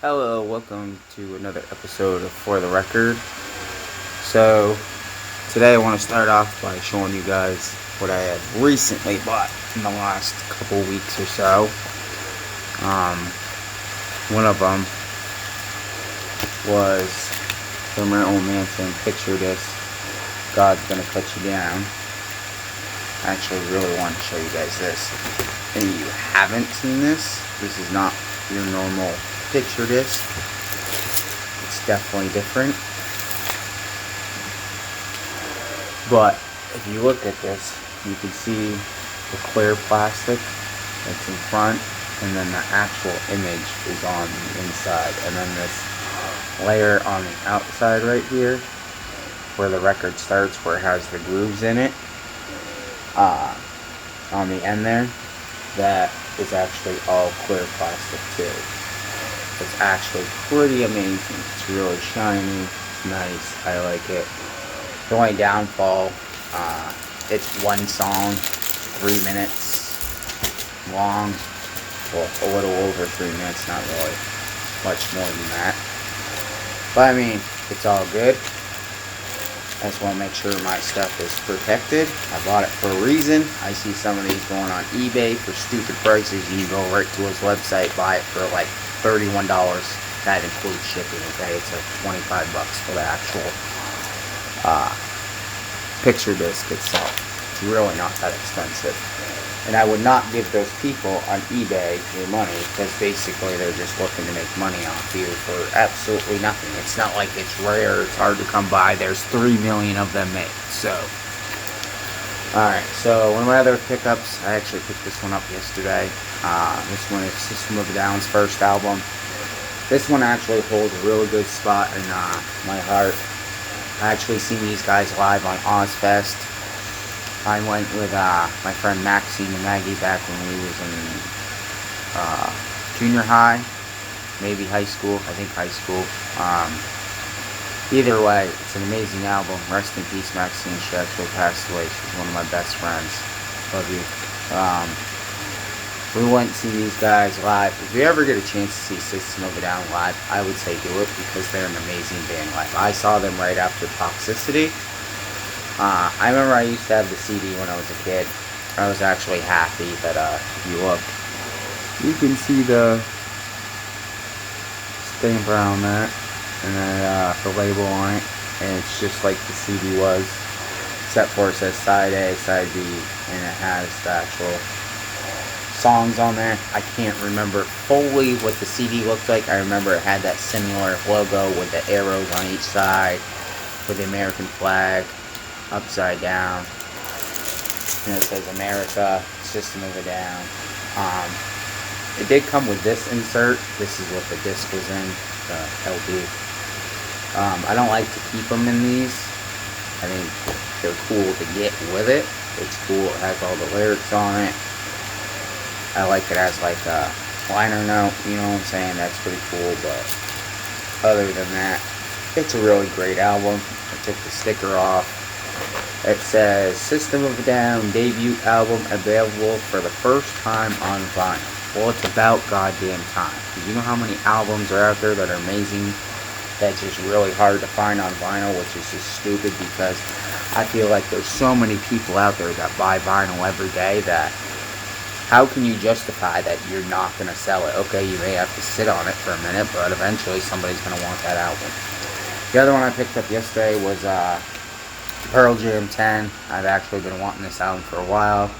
Hello, welcome to another episode of For the Record. So, today I want to start off by showing you guys what I have recently bought in the last couple weeks or so. One of them was the Marilyn Manson Picture This, God's Gonna Cut You Down. I actually really want to show you guys this. If any of you haven't seen this, this is not your normal Picture This. It's definitely different. But if you look at this, you can see the clear plastic that's in front, and then the actual image is on the inside, and then this layer on the outside right here where the record starts, where it has the grooves in it, on the end there, that is actually all clear plastic too. It's actually pretty amazing. It's really shiny. It's nice. I like it. The only downfall, it's one song, 3 minutes long. Well, a little over 3 minutes, not really much more than that. But I mean, it's all good. I just want to make sure my stuff is protected. I bought it for a reason. I see some of these going on eBay for stupid prices. You can go right to his website, buy it for like $31. That includes shipping, okay? It's like $25 for the actual picture disc itself. It's really not that expensive. And I would not give those people on eBay your money, because basically they're just looking to make money off you for absolutely nothing. It's not like it's rare, it's hard to come by. There's 3 million of them made. So, alright, so one of my other pickups, I actually picked this one up yesterday. This one is System of a Down's first album. This one actually holds a really good spot in my heart. I actually seen these guys live on Ozfest. I went with my friend Maxine and Maggie back when we was in junior high, maybe high school, I think high school. Either way, it's an amazing album. Rest in peace, Maxine. She actually passed away. She's one of my best friends. Love you. We went to see these guys live. If you ever get a chance to see System of a Down live, I would say do it, because they're an amazing band live. I saw them right after Toxicity. I remember I used to have the CD when I was a kid. I was actually happy that, if you look, you can see the stamp around that, and then the label on it, and it's just like the CD was, except for it says side A, side B, and it has the actual songs on there. I can't remember fully what the CD looked like. I remember it had that similar logo with the arrows on each side, with the American flag upside down, and it says America, System of a Down. It did come with this insert. This is what the disc was in, the LP. I don't like to keep them in these. I think they're cool to get with it. It's cool. It has all the lyrics on it. I like it as like a liner note, you know what I'm saying? That's pretty cool, but other than that, it's a really great album. I took the sticker off. It says System of a Down debut album available for the first time on vinyl. Well, it's about goddamn time. Because you know how many albums are out there that are amazing, that's just really hard to find on vinyl, which is just stupid, because I feel like there's so many people out there that buy vinyl every day that how can you justify that you're not going to sell it? Okay, you may have to sit on it for a minute, but eventually somebody's going to want that album. The other one I picked up yesterday was Pearl Jam 10. I've actually been wanting this album for a while.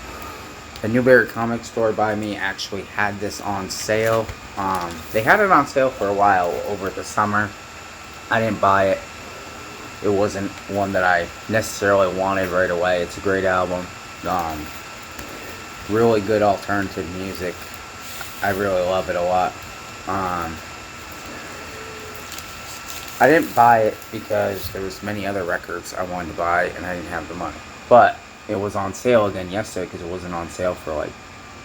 The Newberry comic store by me actually had this on sale. They had it on sale for a while over the summer. I didn't buy it. It wasn't one that I necessarily wanted right away. It's a great album. Really good alternative music. I really love it a lot. I didn't buy it because there was many other records I wanted to buy and I didn't have the money. But it was on sale again yesterday, because it wasn't on sale for like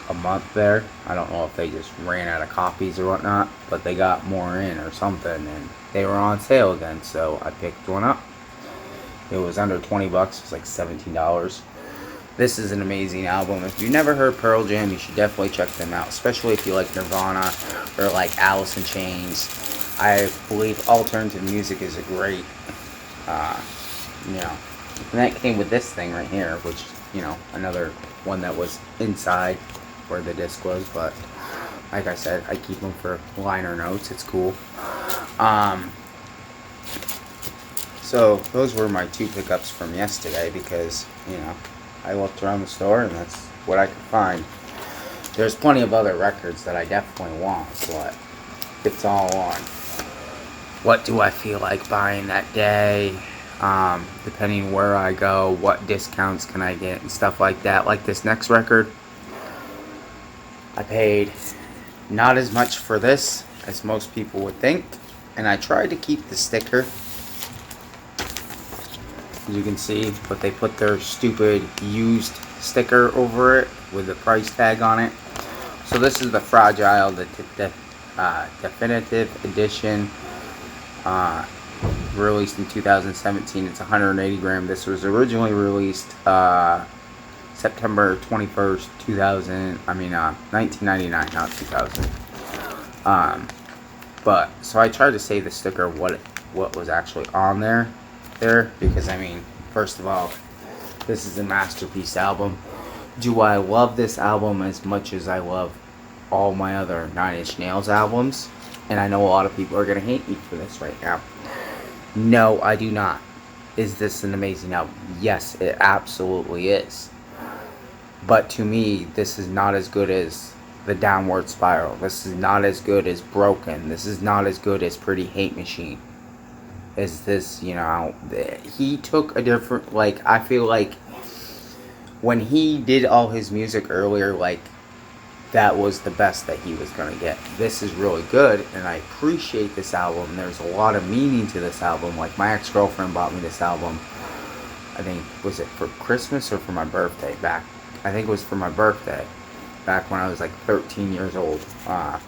a month there. I don't know if they just ran out of copies or whatnot, but they got more in or something, and they were on sale again, so I picked one up. It was under $20. It was like $17. This is an amazing album. If you've never heard Pearl Jam, you should definitely check them out, especially if you like Nirvana or like Alice in Chains. I believe alternative music is a great, you know, and that came with this thing right here, which, you know, another one that was inside where the disc was, but like I said, I keep them for liner notes. It's cool. So those were my 2 pickups from yesterday because, you know, I looked around the store and that's what I could find. There's plenty of other records that I definitely want, but it's all on what do I feel like buying that day, depending where I go, what discounts can I get and stuff like that. Like this next record, I paid not as much for this as most people would think, and I tried to keep the sticker, as you can see, but they put their stupid used sticker over it with the price tag on it. So this is the Fragile, the definitive edition, released in 2017. It's 180 gram. This was originally released September 21st, 1999, not 2000. But so I tried to say the sticker what was actually on there, because I mean, first of all, this is a masterpiece album. Do I love this album as much as I love all my other 9 Inch Nails albums? And I know a lot of people are gonna hate me for this right now. No, I do not. Is this an amazing album? Yes, it absolutely is. But to me, this is not as good as The Downward Spiral. This is not as good as Broken. This is not as good as Pretty Hate Machine. Is this, you know, he took a different, like, I feel like when he did all his music earlier, like, that was the best that he was going to get. This is really good, and I appreciate this album. There's a lot of meaning to this album. Like, my ex-girlfriend bought me this album, I think, was it for Christmas or for my birthday? I think it was for my birthday, back when I was like 13 years old.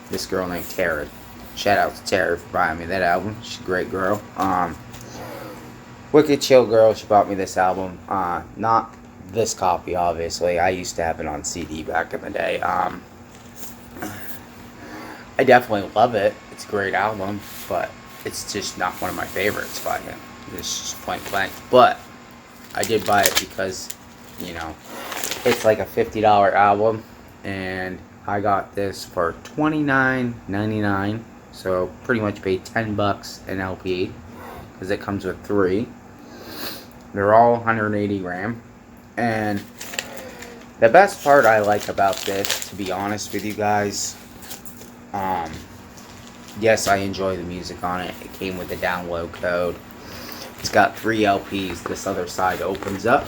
This girl named Tara. Shout out to Tara for buying me that album. She's a great girl. Wicked chill girl. She bought me this album. Not this copy, obviously. I used to have it on CD back in the day. I definitely love it. It's a great album, but it's just not one of my favorites by him. It's just point blank. But I did buy it because, you know, it's like a $50 album, and I got this for $29.99. So pretty much paid $10 an LP, because it comes with 3. They're all 180 gram. And the best part I like about this, to be honest with you guys, yes, I enjoy the music on it. It came with a download code. It's got 3 LPs. This other side opens up,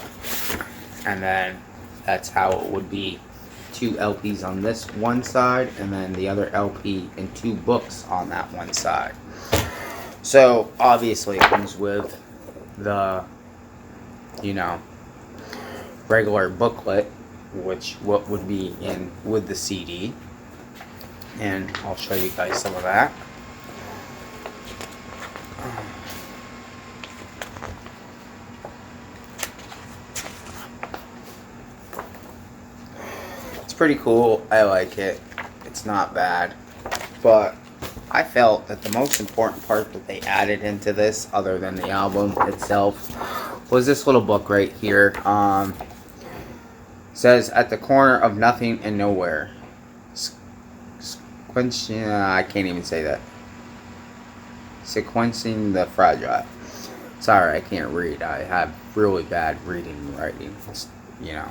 and then that's how it would be. 2 LPs on this one side, and then the other LP and 2 books on that one side. So obviously it comes with the, you know, regular booklet, which what would be in with the CD, and I'll show you guys some of that. Pretty cool. I like it. It's not bad, but I felt that the most important part that they added into this, other than the album itself, was this little book right here. Says, at the corner of nothing and nowhere. I can't even say that. Sequencing the Fragile. Sorry, I can't read. I have really bad reading and writing. You know,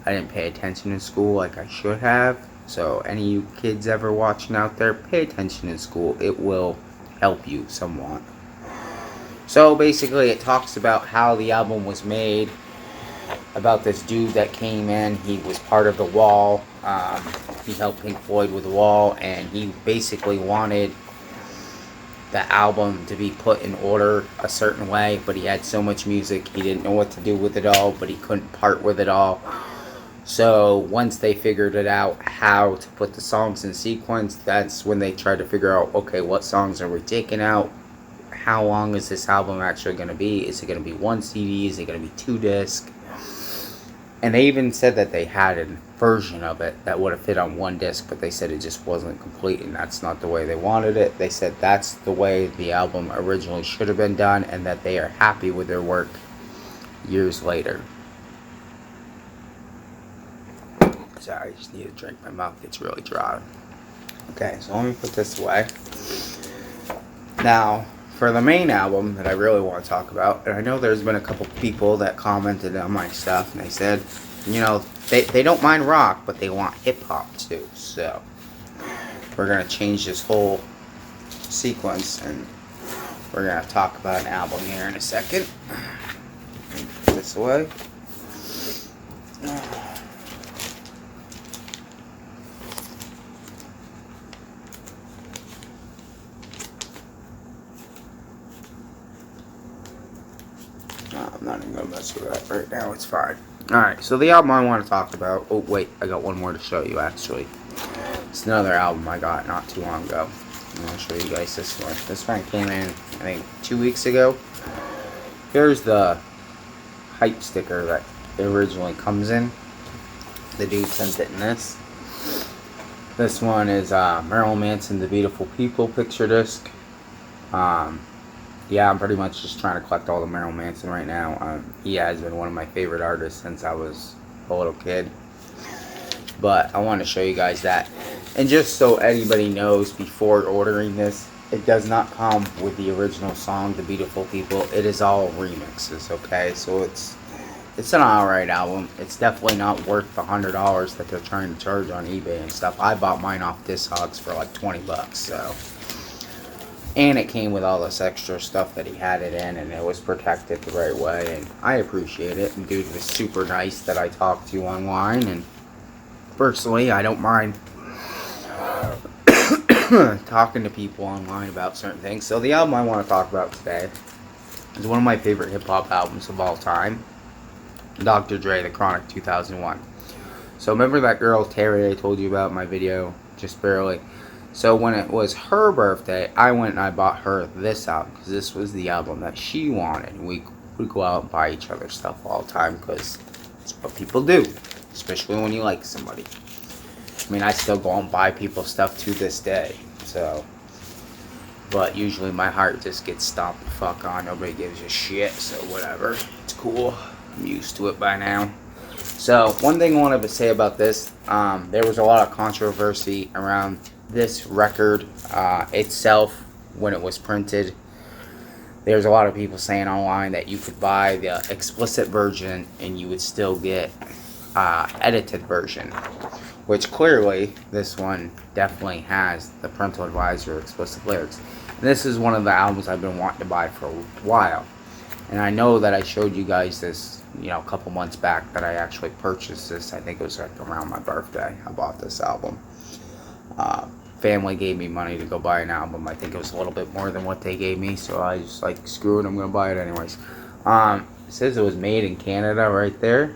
I didn't pay attention in school like I should have. So any of you kids ever watching out there, pay attention in school. It will help you somewhat. So basically it talks about how the album was made, about this dude that came in. He was part of The Wall. He helped Pink Floyd with The Wall, and he basically wanted the album to be put in order a certain way, but he had so much music, he didn't know what to do with it all, but he couldn't part with it all. So once they figured it out how to put the songs in sequence, that's when they tried to figure out, okay, what songs are we taking out? How long is this album actually going to be? Is it going to be 1 CD? Is it going to be 2 discs? And they even said that they had a version of it that would have fit on one disc, but they said it just wasn't complete, and that's not the way they wanted it. They said that's the way the album originally should have been done, and that they are happy with their work years later. Sorry, I just need to drink. My mouth gets really dry. Okay, so let me put this away. Now, for the main album that I really want to talk about, and I know there's been a couple people that commented on my stuff, and they said, you know, they don't mind rock, but they want hip-hop too. So, we're going to change this whole sequence, and we're going to talk about an album here in a second. Put this away. I'm not even going to mess with that right now. It's fine. Alright, so the album I want to talk about... Oh, wait. I got one more to show you, actually. It's another album I got not too long ago. I'm going to show you guys this one. This one came in, I think, 2 weeks ago. Here's the hype sticker that it originally comes in. The dude sent it in this. This one is Marilyn Manson, The Beautiful People picture disc. Yeah, I'm pretty much just trying to collect all the Marilyn Manson right now. He has been one of my favorite artists since I was a little kid. But I want to show you guys that. And just so anybody knows before ordering this, it does not come with the original song, The Beautiful People. It is all remixes, okay? So it's an alright album. It's definitely not worth the $100 that they're trying to charge on eBay and stuff. I bought mine off Discogs for like 20 bucks, so... And it came with all this extra stuff that he had it in, and it was protected the right way, and I appreciate it. And dude was super nice that I talked to online, and personally, I don't mind talking to people online about certain things. So the album I want to talk about today is one of my favorite hip-hop albums of all time, Dr. Dre, The Chronic, 2001. So remember that girl, Terry, I told you about in my video, just barely? So when it was her birthday, I went and I bought her this album, because this was the album that she wanted. We would go out and buy each other stuff all the time, because it's what people do, especially when you like somebody. I mean, I still go and buy people stuff to this day, so... But usually my heart just gets stomped the fuck on. Nobody gives a shit, so whatever. It's cool. I'm used to it by now. So, one thing I wanted to say about this, there was a lot of controversy around this record itself when it was printed. There's a lot of people saying online that you could buy the explicit version and you would still get edited version, which clearly this one definitely has the parental advisory explicit lyrics. And this is one of the albums I've been wanting to buy for a while, and I know that I showed you guys this, you know, a couple months back that I actually purchased this. I think it was like around my birthday I bought this album. Family gave me money to go buy an album. I think it was a little bit more than what they gave me, so I just like, screw it, I'm gonna buy it anyways. It says it was made in Canada right there.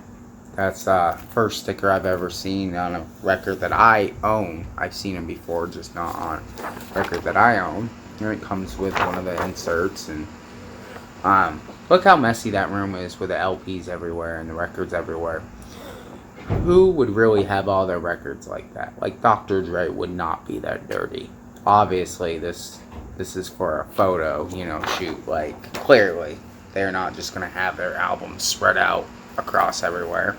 That's the first sticker I've ever seen on a record that I own. I've seen them before, just not on a record that I own. Here it comes with one of the inserts, and look how messy that room is with the LPs everywhere and the records everywhere. Who would really have all their records like that? Like, Dr. Dre would not be that dirty. Obviously, this is for a photo, you know, shoot. Like, clearly, they're not just going to have their albums spread out across everywhere.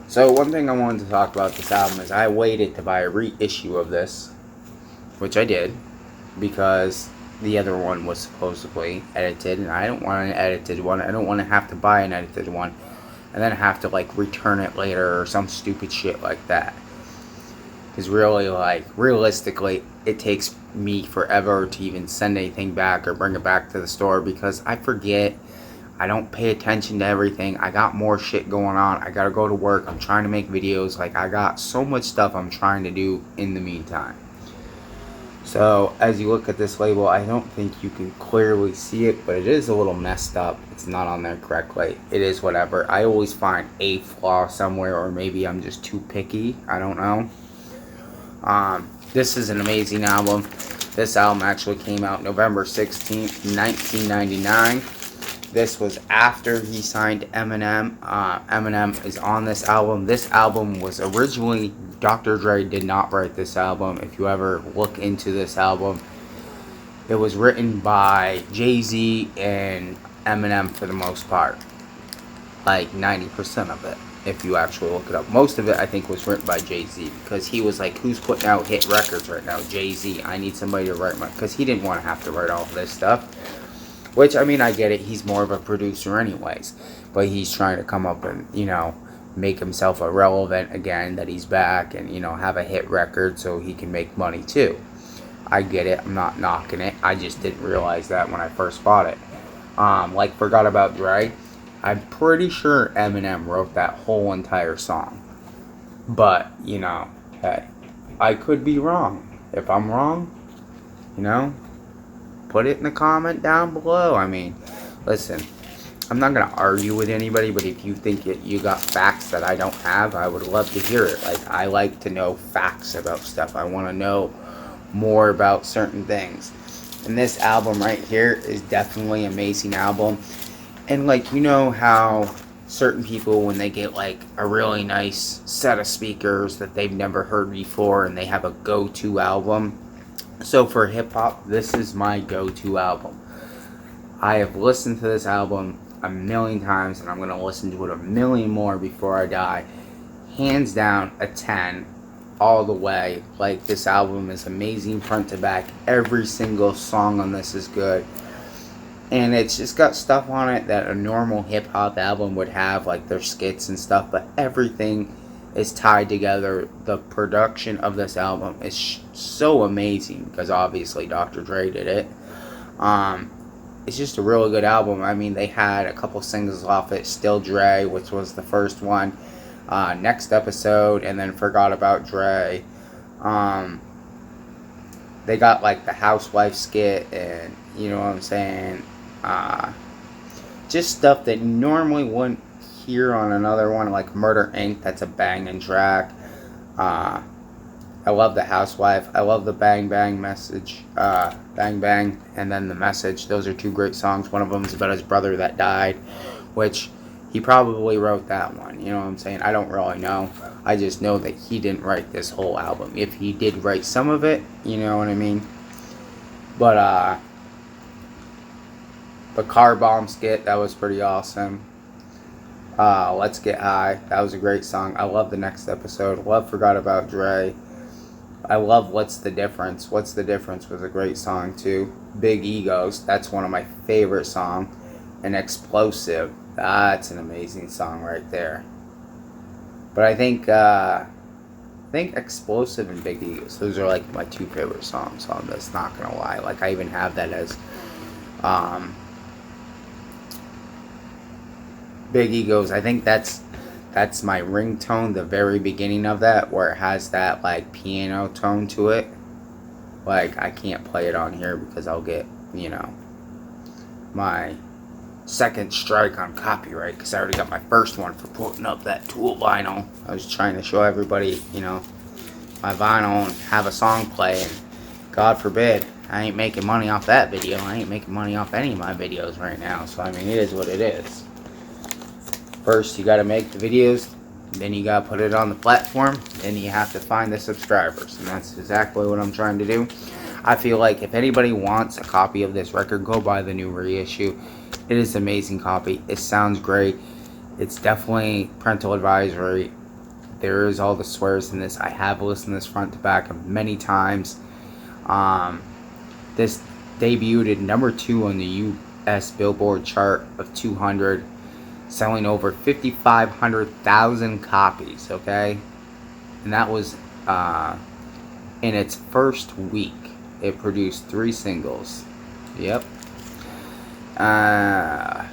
So, one thing I wanted to talk about this album is I waited to buy a reissue of this, which I did, because the other one was supposedly edited, and I don't want an edited one. I don't want to have to buy an edited one and then have to, like, return it later or some stupid shit like that. Because really, like, realistically, it takes me forever to even send anything back or bring it back to the store, because I forget. I don't pay attention to everything. I got more shit going on. I gotta go to work. I'm trying to make videos. Like, I got so much stuff I'm trying to do in the meantime. So, as you look at this label, I don't think you can clearly see it, but it is a little messed up. It's not on there correctly. It is whatever. I always find a flaw somewhere, or maybe I'm just too picky. I don't know. This is an amazing album. This album actually came out November 16th, 1999. This was after he signed Eminem. Eminem is on this album. This album was originally, Dr. Dre did not write this album. If you ever look into this album, it was written by Jay-Z and Eminem for the most part. Like 90% of it, if you actually look it up. Most of it, I think, was written by Jay-Z, because he was like, who's putting out hit records right now? Jay-Z. I need somebody to write because he didn't want to have to write all of this stuff. Which, I mean, I get it. He's more of a producer anyways. But he's trying to come up and, make himself irrelevant again, that he's back, and, have a hit record so he can make money too. I get it. I'm not knocking it. I just didn't realize that when I first bought it. Like Forgot About Dre. I'm pretty sure Eminem wrote that whole entire song. But, hey, I could be wrong. If I'm wrong, put it in the comment down below. I mean, listen, I'm not going to argue with anybody, but if you think you got facts that I don't have, I would love to hear it. Like, I like to know facts about stuff. I want to know more about certain things. And this album right here is definitely an amazing album. And, like, how certain people, when they get, like, a really nice set of speakers that they've never heard before, and they have a go-to album. So for hip-hop, this is my go-to album. I have listened to this album a million times, and I'm going to listen to it a million more before I die. Hands down, a 10 all the way. Like, this album is amazing front to back. Every single song on this is good. And it's just got stuff on it that a normal hip-hop album would have, like their skits and stuff, but everything is tied together. The production of this album is so amazing, because obviously Dr. Dre did it. It's just a really good album. I mean, they had a couple singles off it. Still Dre, which was the first one. Next Episode, and then Forgot About Dre. They got like the housewife skit, and you know what I'm saying? Just stuff that normally wouldn't hear on another one, like Murder Inc. That's a banging track. I love the housewife. I love the Bang Bang message. Bang Bang, and then the message. Those are two great songs. One of them is about his brother that died, which he probably wrote that one. You know what I'm saying? I don't really know. I just know that he didn't write this whole album. If he did write some of it, you know what I mean? But, the car bomb skit, that was pretty awesome. Let's Get High, that was a great song. I love the Next Episode. Love Forgot About Dre. I love What's the Difference. What's the Difference was a great song too. Big Egos, that's one of my favorite songs. And Explosive, that's an amazing song right there. But I think Explosive and Big Egos, those are like my two favorite songs on this, not gonna lie. Like, I even have that as Big Egos. I think that's my ringtone, the very beginning of that, where it has that like piano tone to it. Like, I can't play it on here because I'll get, my second strike on copyright, because I already got my first one for putting up that Tool vinyl. I was trying to show everybody, my vinyl and have a song play, and God forbid, I ain't making money off that video. I ain't making money off any of my videos right now, so I mean, it is what it is. First, you gotta make the videos, then you gotta put it on the platform, then you have to find the subscribers, and that's exactly what I'm trying to do. I feel like if anybody wants a copy of this record, go buy the new reissue. It is an amazing copy. It sounds great. It's definitely parental advisory. There is all the swears in this. I have listened to this front to back many times. This debuted at number 2 on the U.S. Billboard chart of 200, selling over 5,500,000 copies, okay? And that was in its first week. It produced 3 singles. Yep.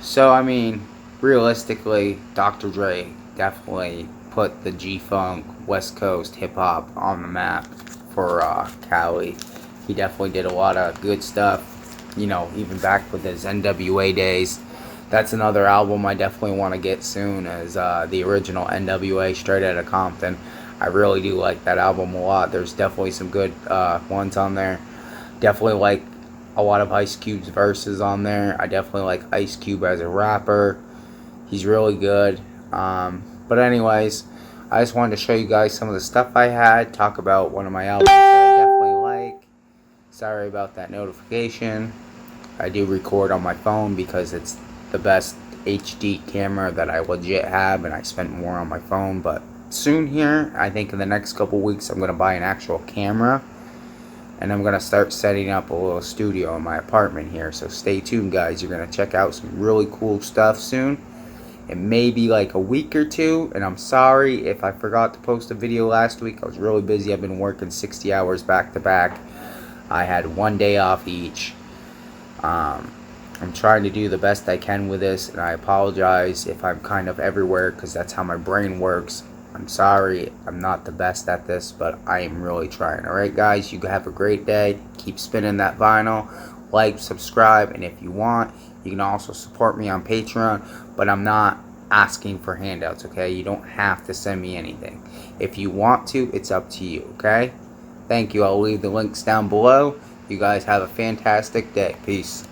So, I mean, realistically, Dr. Dre definitely put the G-Funk, West Coast hip-hop on the map for Cali. He definitely did a lot of good stuff, even back with his NWA days. That's another album I definitely want to get soon, is the original NWA, Straight Outta Compton. I really do like that album a lot. There's definitely some good ones on there. Definitely like a lot of Ice Cube's verses on there. I definitely like Ice Cube as a rapper. He's really good. But anyways, I just wanted to show you guys some of the stuff I had. Talk about one of my albums that I definitely like. Sorry about that notification. I do record on my phone because it's the best HD camera that I legit have, and I spent more on my phone. But soon here, I think in the next couple weeks, I'm going to buy an actual camera, and I'm going to start setting up a little studio in my apartment here. So stay tuned, guys. You're going to check out some really cool stuff soon. It may be like a week or two, and I'm sorry if I forgot to post a video last week. I was really busy. I've been working 60 hours back to back. I had one day off each. I'm trying to do the best I can with this, and I apologize if I'm kind of everywhere because that's how my brain works. I'm sorry, I'm not the best at this, but I am really trying. Alright guys, you have a great day. Keep spinning that vinyl. Like, subscribe, and if you want, you can also support me on Patreon, but I'm not asking for handouts, okay? You don't have to send me anything. If you want to, it's up to you, okay? Thank you. I'll leave the links down below. You guys have a fantastic day. Peace.